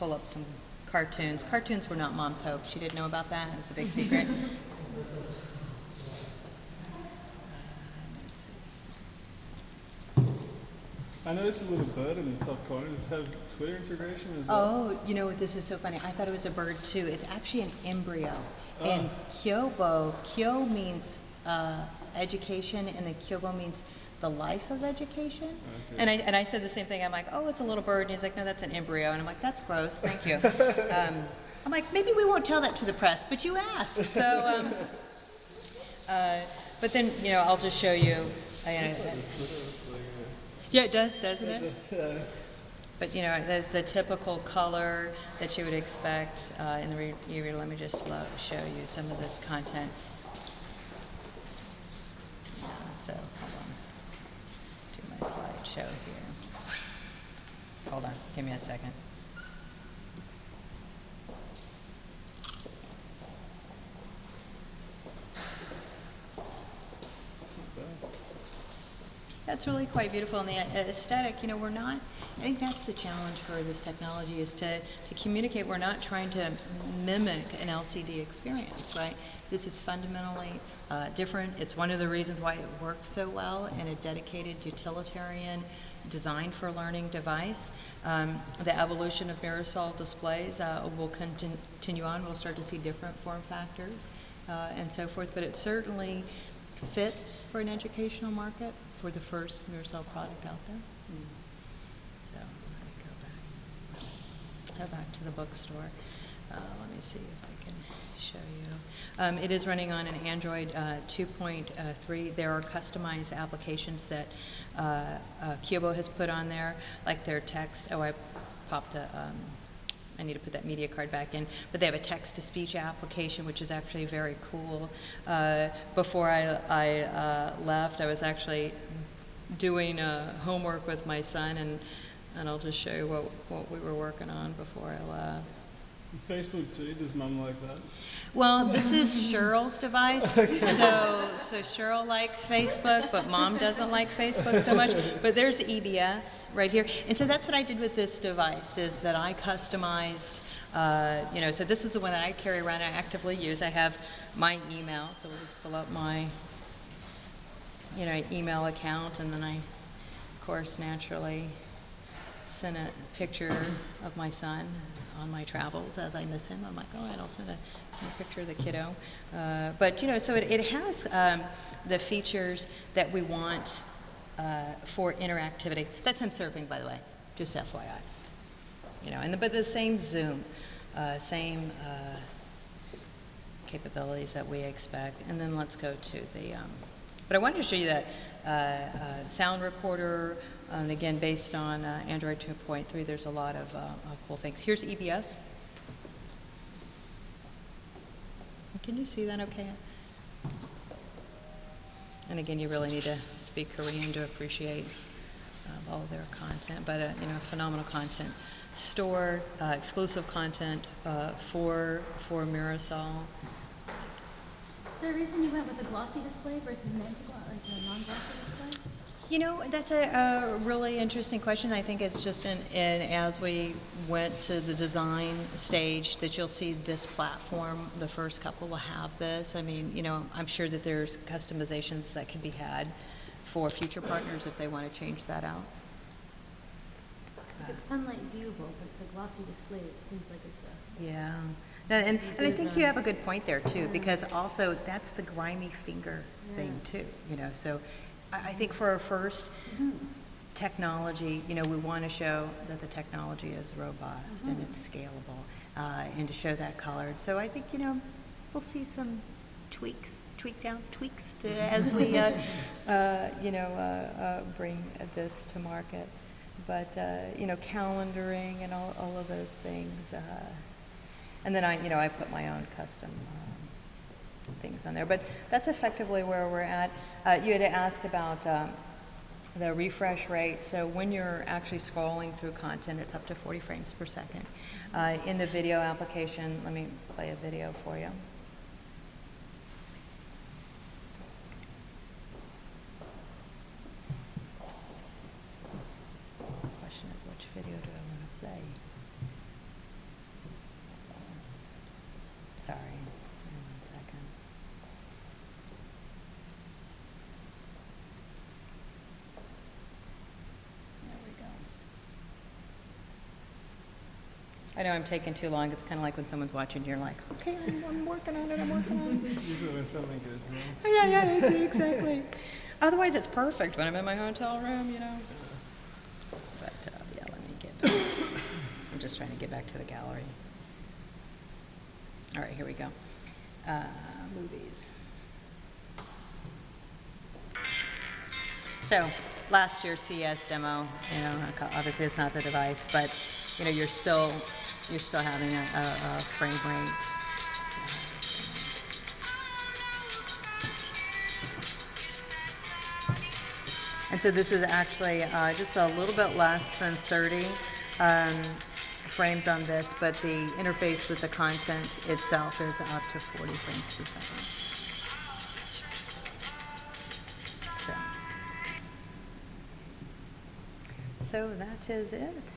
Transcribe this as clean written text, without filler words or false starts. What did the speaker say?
pull up some cartoons. Cartoons were not Mom's hope. She didn't know about that. It was a big secret. Let's see. I noticed a little bird in the top corner. Does it have Twitter integration as well? Oh, you know what? This is so funny. I thought it was a bird too. It's actually an embryo. Oh. And Kyo means education, and the Kyobo means the life of education. Okay. And I said the same thing. I'm like, oh, it's a little bird. And he's like, no, that's an embryo. And I'm like, that's gross. Thank you. I'm like, maybe we won't tell that to the press, but you asked. So, but then, you know, I'll just show you. Yeah, it does, doesn't it? But you know, the typical color that you would expect in the review. Let me just show you some of this content. So hold on, do my slideshow here. Hold on, give me a second. That's really quite beautiful, and the aesthetic, you know, we're not, I think that's the challenge for this technology, is to communicate. We're not trying to mimic an LCD experience, right? This is fundamentally different. It's one of the reasons why it works so well in a dedicated utilitarian design for learning device. The evolution of Mirasol displays will continue on. We'll start to see different form factors and so forth, but it certainly fits for an educational market for the first Mirasol product out there. So I'm going to go back to the bookstore. Let me see if I can show you. It is running on an Android 2.3. There are customized applications that Kyobo has put on there, like their text. Oh, I popped the I need to put that media card back in, but they have a text-to-speech application, which is actually very cool. Before I left, I was actually doing homework with my son, and I'll just show you what we were working on before I left. Facebook too, does Mum like that? Well, this is Cheryl's device, so Cheryl likes Facebook, but Mom doesn't like Facebook so much. But there's EBS right here, and so that's what I did with this device, is that I customized, you know, so this is the one that I carry around and actively use. I have my email, so we'll just pull up my, you know, email account, and then I, of course, naturally send a picture of my son on my travels as I miss him. I'm like, oh, and I'll send a picture of the kiddo. But you know, so it has the features that we want for interactivity. That's him surfing, by the way, just FYI. You know, but the same zoom, same capabilities that we expect. And then let's go to the. But I wanted to show you that sound recorder. And again, based on Android 2.3, there's a lot of cool things. Here's EBS. Can you see that okay? And again, you really need to speak Korean to appreciate all of their content, but you know, phenomenal content. Store exclusive content for Mirasol. Is there a reason you went with a glossy display versus an like a non-glossy display? You know, that's a really interesting question. I think it's just as we went to the design stage that you'll see this platform, the first couple will have this. I mean, you know, I'm sure that there's customizations that can be had for future partners if they want to change that out. If it's sunlight viewable, but it's a glossy display, it seems like it's a... Yeah. And I think you have a good point there, too, because also that's the grimy finger thing, too, you know, so... I think for our first technology, you know, we want to show that the technology is robust and it's scalable, and to show that colored. So I think, you know, we'll see some tweaks as we, you know, bring this to market. But, you know, calendaring and all of those things. And then I put my own custom things on there, but that's effectively where we're at. You had asked about the refresh rate. So when you're actually scrolling through content, it's up to 40 frames per second. In the video application, let me play a video for you. The question is, which video do I want to play? I know I'm taking too long. It's kind of like when someone's watching, you're like, okay, I'm working on it, I'm working on it. Usually when something goes wrong. Yeah, exactly. Otherwise, it's perfect when I'm in my hotel room, you know. But, yeah, let me get back. I'm just trying to get back to the gallery. All right, here we go. Movies. So, last year's CS demo, you know, obviously it's not the device, but, you know, you're still having a frame rate. And so this is actually just a little bit less than 30 frames on this, but the interface with the content itself is up to 40 frames per second. So that is it.